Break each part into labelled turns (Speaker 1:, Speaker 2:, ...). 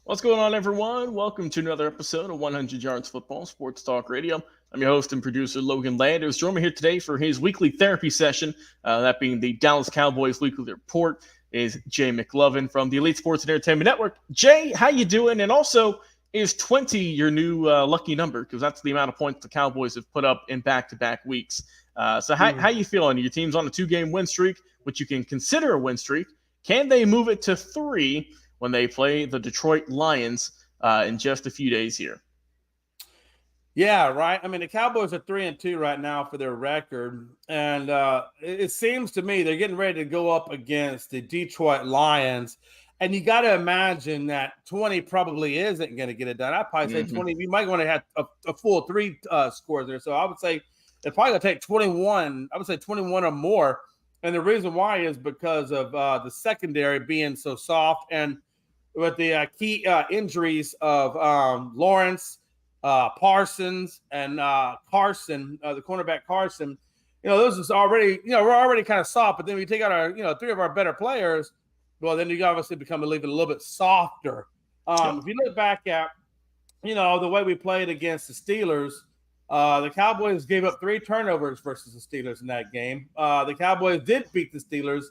Speaker 1: What's going on, everyone? Welcome to another episode of 100 Yards Football Sports Talk Radio. I'm your host and producer, Logan Landers. Join me here today for his weekly therapy session, that being the Dallas Cowboys Weekly Report, is Jay McLovin from the Elite Sports and Entertainment Network. Jay, how you doing? And also, is 20 your new lucky number? Because that's the amount of points the Cowboys have put up in back-to-back weeks. So how you feeling? Your team's on a 2-game win streak, which you can consider a win streak. Can they move it to 3 when they play the Detroit Lions in just a few days here?
Speaker 2: Yeah, right. I mean, the Cowboys are 3-2 right now for their record. And it seems to me they're getting ready to go up against the Detroit Lions. And you got to imagine that 20 probably isn't going to get it done. I'd probably say 20. You might want to have a full 3 scores there. So I would say it's probably going to take 21. I would say 21 or more. And the reason why is because of the secondary being so soft and with the key injuries of Lawrence, Parsons, and Carson, the cornerback Carson. Those is already, we're already kind of soft. But then we take out our, 3 of our better players. Well, then you obviously become a little bit softer. If you look back at, the way we played against the Steelers, the Cowboys gave up 3 turnovers versus the Steelers in that game. The Cowboys did beat the Steelers,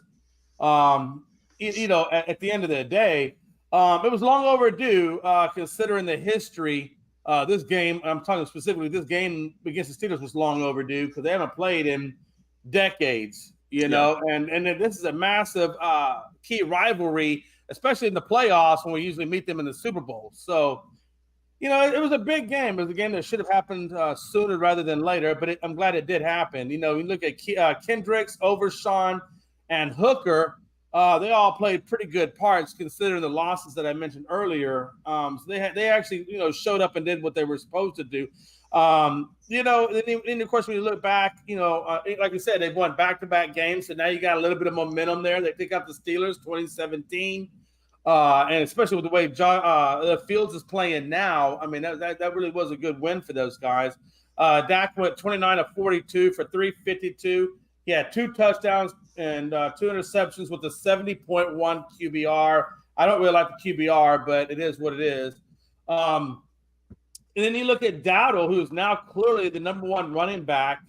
Speaker 2: at the end of the day. It was long overdue considering the history. This game, I'm talking specifically, this game against the Steelers was long overdue because they haven't played in decades, and this is a massive key rivalry, especially in the playoffs when we usually meet them in the Super Bowl. So, it was a big game. It was a game that should have happened sooner rather than later, but I'm glad it did happen. You look at Kendricks, Overshawn, and Hooker. They all played pretty good parts considering the losses that I mentioned earlier. So they actually, showed up and did what they were supposed to do. And of course, when you look back, like I said, they've won back-to-back games. So now you got a little bit of momentum there. They pick up the Steelers 2017. And especially with the way Fields is playing now, I mean, that really was a good win for those guys. Dak went 29 of 42 for 352. He had 2 touchdowns and 2 interceptions with a 70.1 QBR. I don't really like the QBR, but it is what it is. And then you look at Dowdle, who's now clearly the number 1 running back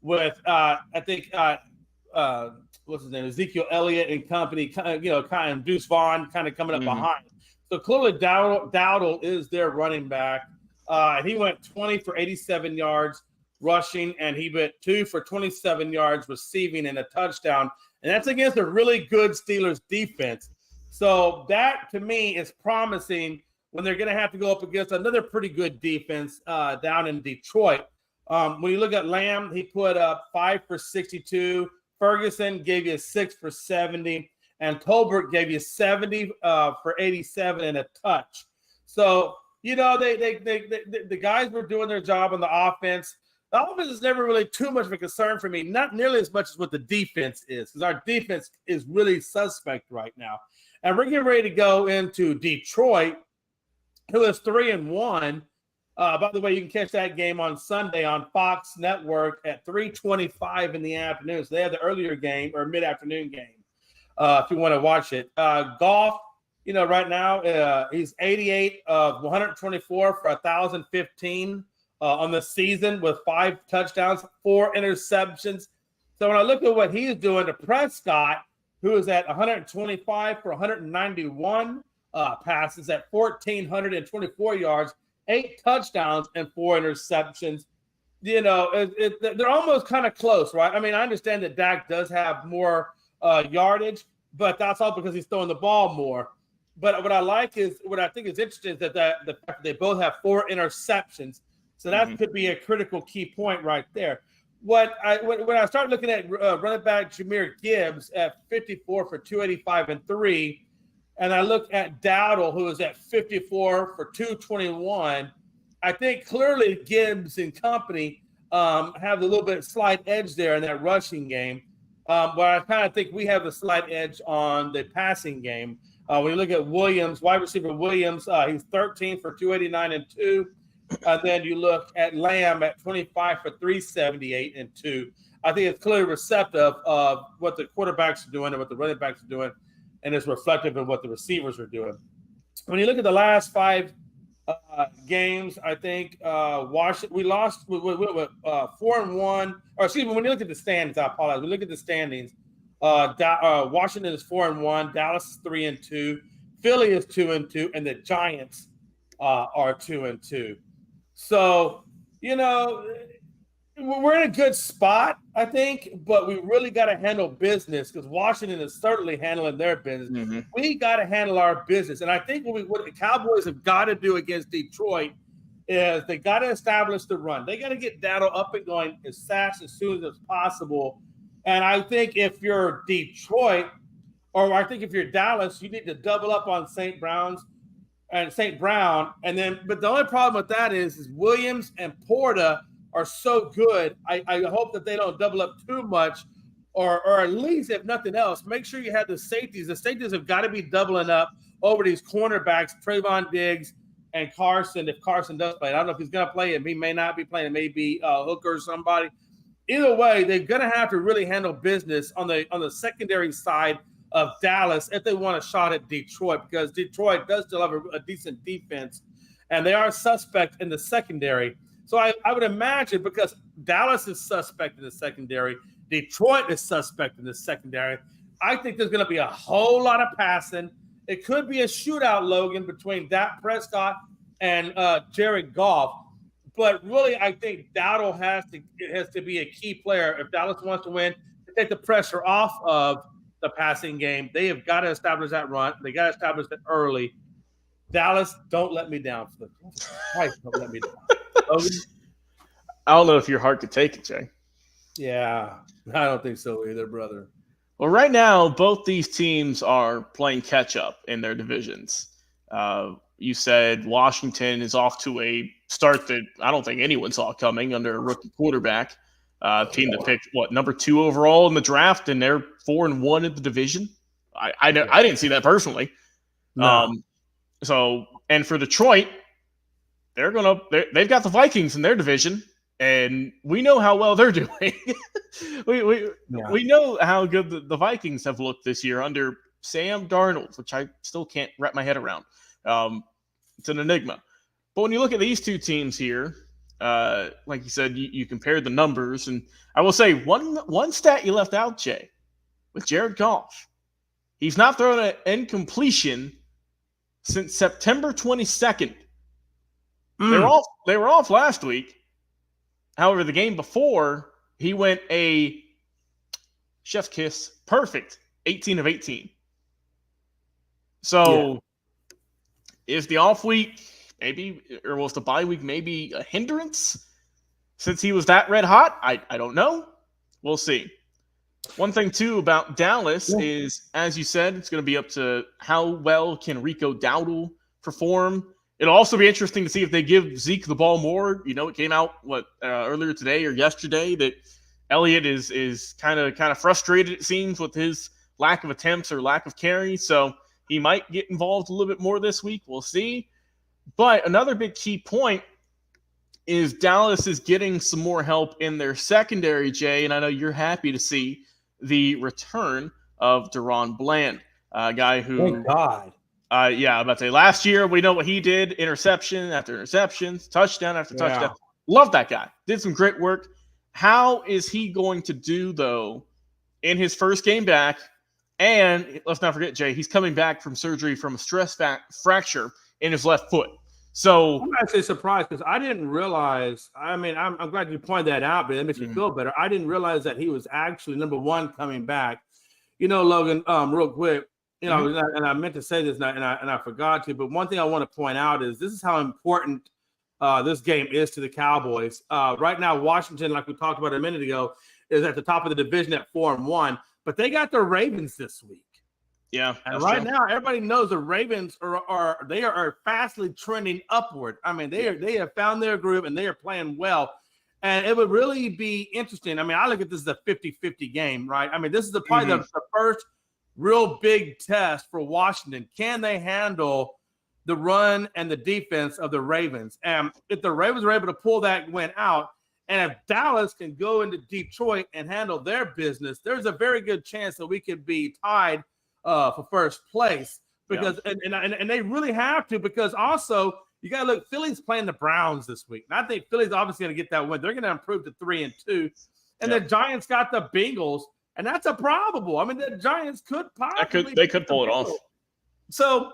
Speaker 2: with, I think, what's his name, Ezekiel Elliott and company, kind of Deuce Vaughn kind of coming up behind. So clearly Dowdle is their running back. He went 20 for 87 yards. Rushing, and he went 2 for 27 yards receiving and a touchdown. And that's against a really good Steelers defense. So that, to me, is promising when they're going to have to go up against another pretty good defense down in Detroit. When you look at Lamb, he put up 5 for 62. Ferguson gave you 6 for 70. And Tolbert gave you 70 for 87 and a touch. So, the guys were doing their job on the offense. The offense is never really too much of a concern for me, not nearly as much as what the defense is, because our defense is really suspect right now. And we're getting ready to go into Detroit, who is 3-1. By the way, you can catch that game on Sunday on Fox Network at 3:25 in the afternoon. So they have the earlier game or mid-afternoon game if you want to watch it. Goff, right now he's 88 of 124 for 1,015. On the season with 5 touchdowns, 4 interceptions. So when I look at what he's doing to Prescott, who is at 125 for 191 passes at 1,424 yards, 8 touchdowns, and 4 interceptions, they're almost kind of close, right? I mean, I understand that Dak does have more yardage, but that's all because he's throwing the ball more. But what I think is interesting is that the fact that they both have 4 interceptions. So that could be a critical key point right there. When I start looking at running back Jahmyr Gibbs at 54 for 285 and 3, and I look at Dowdle, who is at 54 for 221, I think clearly Gibbs and company have a little bit slight edge there in that rushing game. But I kind of think we have a slight edge on the passing game. When you look at Williams, wide receiver Williams, he's 13 for 289 and 2. Then you look at Lamb at 25 for 378 and 2. I think it's clearly receptive of what the quarterbacks are doing and what the running backs are doing, and it's reflective of what the receivers are doing. when you look at the last 5 games, I think Washington, we lost with 4-1. Or excuse me, when you look at the standings, I apologize. We look at the standings. Washington is 4-1, Dallas is 3-2, Philly is 2-2, and the Giants are 2-2. So, we're in a good spot, I think, but we really got to handle business because Washington is certainly handling their business.
Speaker 1: Mm-hmm.
Speaker 2: We got to handle our business. And I think what the Cowboys have got to do against Detroit is they got to establish the run. They got to get Dowdle up and going as fast as soon as possible. And I think if you're Detroit, or I think if you're Dallas, you need to double up on St. Brown. But the only problem with that is Williams and Porta are so good. I hope that they don't double up too much, or at least, if nothing else, make sure you have the safeties. The safeties have got to be doubling up over these cornerbacks, Trayvon Diggs and Carson, if Carson does play. I don't know if he's going to play him. He may not be playing. It may be Hooker or somebody. Either way, they're going to have to really handle business on the secondary side of Dallas if they want a shot at Detroit, because Detroit does still have a decent defense, and they are suspect in the secondary. So I would imagine, because Dallas is suspect in the secondary, Detroit is suspect in the secondary, I think there's going to be a whole lot of passing. It could be a shootout, Logan, between Dak Prescott and Jared Goff. But really, I think Dowdle has to be a key player. If Dallas wants to win, to take the pressure off of the passing game, they have got to establish that run. They got to establish it early. Dallas, don't let me down. Christ, don't let me down.
Speaker 1: I don't know if your heart could take it, Jay.
Speaker 2: Yeah, I don't think so either, brother.
Speaker 1: Well, right now, both these teams are playing catch-up in their divisions. You said Washington is off to a start that I don't think anyone saw coming under a rookie quarterback. Team that picked, number 2 overall in the draft, and they're 4-1 in the division. I didn't see that personally.
Speaker 2: No.
Speaker 1: And for Detroit, they've got the Vikings in their division, and we know how well they're doing. we know how good the Vikings have looked this year under Sam Darnold, which I still can't wrap my head around. It's an enigma. But when you look at these two teams here, like you said, you compared the numbers, and I will say one stat you left out, Jay, with Jared Goff. He's not thrown an incompletion since September 22nd. They were off last week. However, the game before, he went a chef's kiss, perfect, 18 of 18. So, is the off week was the bye week maybe a hindrance since he was that red hot? I don't know. We'll see. One thing, too, about Dallas is, as you said, it's going to be up to how well can Rico Dowdle perform. It'll also be interesting to see if they give Zeke the ball more. It came out earlier today or yesterday that Elliott is kind of frustrated, it seems, with his lack of attempts or lack of carry. So he might get involved a little bit more this week. We'll see. But another big key point is Dallas is getting some more help in their secondary, Jay, and I know you're happy to see the return of Deron Bland, a guy who
Speaker 2: – thank God.
Speaker 1: I'm about to say, last year, we know what he did, interception after interceptions, touchdown after touchdown. Love that guy. Did some great work. How is he going to do, though, in his first game back? And let's not forget, Jay, he's coming back from surgery from a stress fracture in his left foot. So
Speaker 2: I'm actually surprised because I didn't realize. I mean, I'm glad you pointed that out, but it makes me feel better. I didn't realize that he was actually number 1 coming back. Logan, real quick. And I meant to say this, and I forgot to. But one thing I want to point out is this is how important this game is to the Cowboys. Right now, Washington, like we talked about a minute ago, is at the top of the division at 4-1, but they got the Ravens this week.
Speaker 1: Yeah,
Speaker 2: and right now, everybody knows the Ravens are fastly trending upward. I mean, they have found their groove and they are playing well. And it would really be interesting. I mean, I look at this as a 50-50 game, right? I mean, this is probably the first real big test for Washington. Can they handle the run and the defense of the Ravens? And if the Ravens are able to pull that win out, and if Dallas can go into Detroit and handle their business, there's a very good chance that we could be tied for first place. because and they really have to, because also you got to look. Philly's playing the Browns this week, and I think Philly's obviously going to get that win. They're going to improve to 3-2, and the Giants got the Bengals, and that's a probable. I mean, the Giants could possibly
Speaker 1: they could pull it off.
Speaker 2: So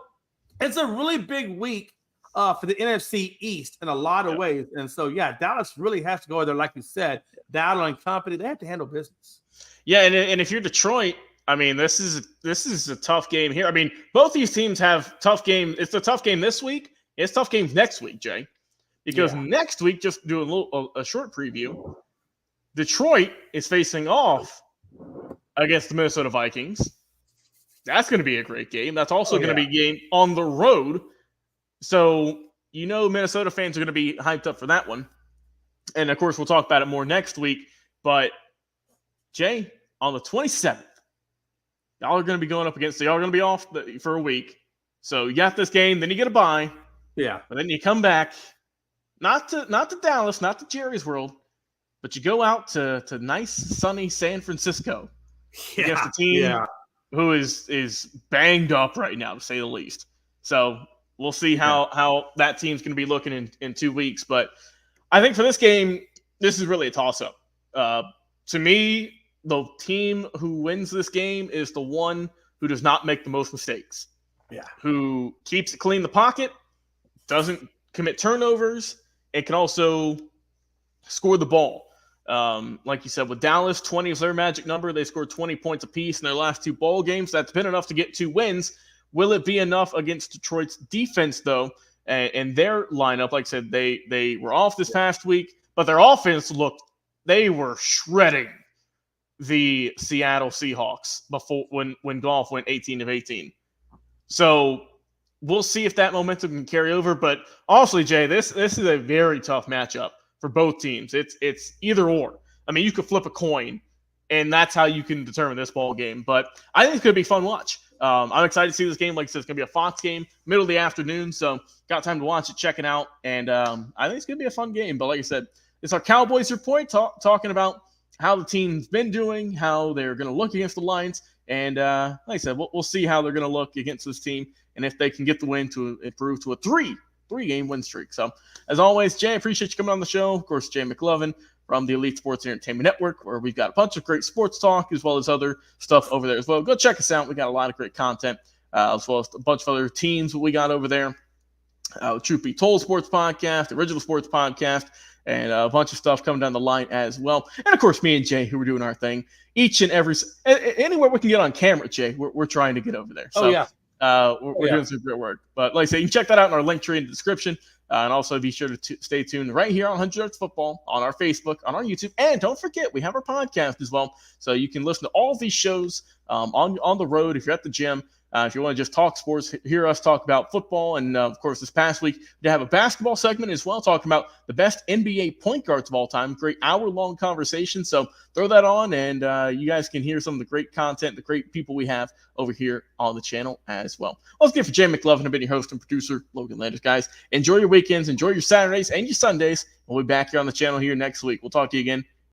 Speaker 2: it's a really big week for the NFC East in a lot of ways, and so Dallas really has to go there, like you said. Dowdle and company, they have to handle business.
Speaker 1: Yeah, and if you're Detroit, I mean, this is a tough game here. I mean, both these teams have tough game. It's a tough game this week. It's tough games next week, Jay, because next week, just do a short preview. Detroit is facing off against the Minnesota Vikings. That's going to be a great game. That's also going to be a game on the road. So, Minnesota fans are going to be hyped up for that one. And, of course, we'll talk about it more next week. But, Jay, on the 27th, y'all are going to be going up against – y'all are going to be off for a week. So, you got this game. Then you get a bye.
Speaker 2: Yeah.
Speaker 1: But then you come back, not to Dallas, not to Jerry's World, but you go out to nice, sunny San Francisco against a team who is banged up right now, to say the least. So we'll see how that team's going to be looking in 2 weeks. But I think for this game, this is really a toss-up. To me, the team who wins this game is the one who does not make the most mistakes.
Speaker 2: Yeah. Who
Speaker 1: keeps it clean in the pocket, doesn't commit turnovers, and can also score the ball. Like you said, with Dallas, 20 is their magic number. They scored 20 points apiece in their last 2 ball games. That's been enough to get 2 wins. Will it be enough against Detroit's defense, though? And their lineup, like I said, they were off this past week, but their offense they were shredding the Seattle Seahawks before when Goff went 18 of 18. So we'll see if that momentum can carry over. But honestly, Jay, this is a very tough matchup for both teams. It's either or. I mean, you could flip a coin, and that's how you can determine this ball game. But I think it's going to be a fun watch. I'm excited to see this game. Like I said, it's going to be a Fox game, middle of the afternoon. So got time to watch it, check it out. And I think it's going to be a fun game. But like I said, it's our Cowboys report talking about how the team's been doing, how they're going to look against the Lions. And like I said, we'll see how they're going to look against this team and if they can get the win to improve to a three-game win streak. So as always, Jay, I appreciate you coming on the show. Of course, Jay McLovin from the Elite Sports Entertainment Network, where we've got a bunch of great sports talk as well as other stuff over there as well. Go check us out. We got a lot of great content as well as a bunch of other teams we got over there. Truth Be Told Sports Podcast, Original Sports Podcast, and a bunch of stuff coming down the line as well. And, of course, me and Jay, who are doing our thing each and every – anywhere we can get on camera, Jay, we're trying to get over there. So, we're doing some great work. But like I say, you can check that out in our link tree in the description. And also be sure to stay tuned right here on 100 Yards Football, on our Facebook, on our YouTube. And don't forget, we have our podcast as well. So you can listen to all of these shows on the road if you're at the gym. If you want to just talk sports, hear us talk about football. And, of course, this past week, we have a basketball segment as well, talking about the best NBA point guards of all time. Great hour-long conversation. So throw that on, and you guys can hear some of the great content, the great people we have over here on the channel as well. Let's get for Jay McLovin. I've been your host and producer, Logan Landers. Guys, enjoy your weekends, enjoy your Saturdays and your Sundays. We'll be back here on the channel here next week. We'll talk to you again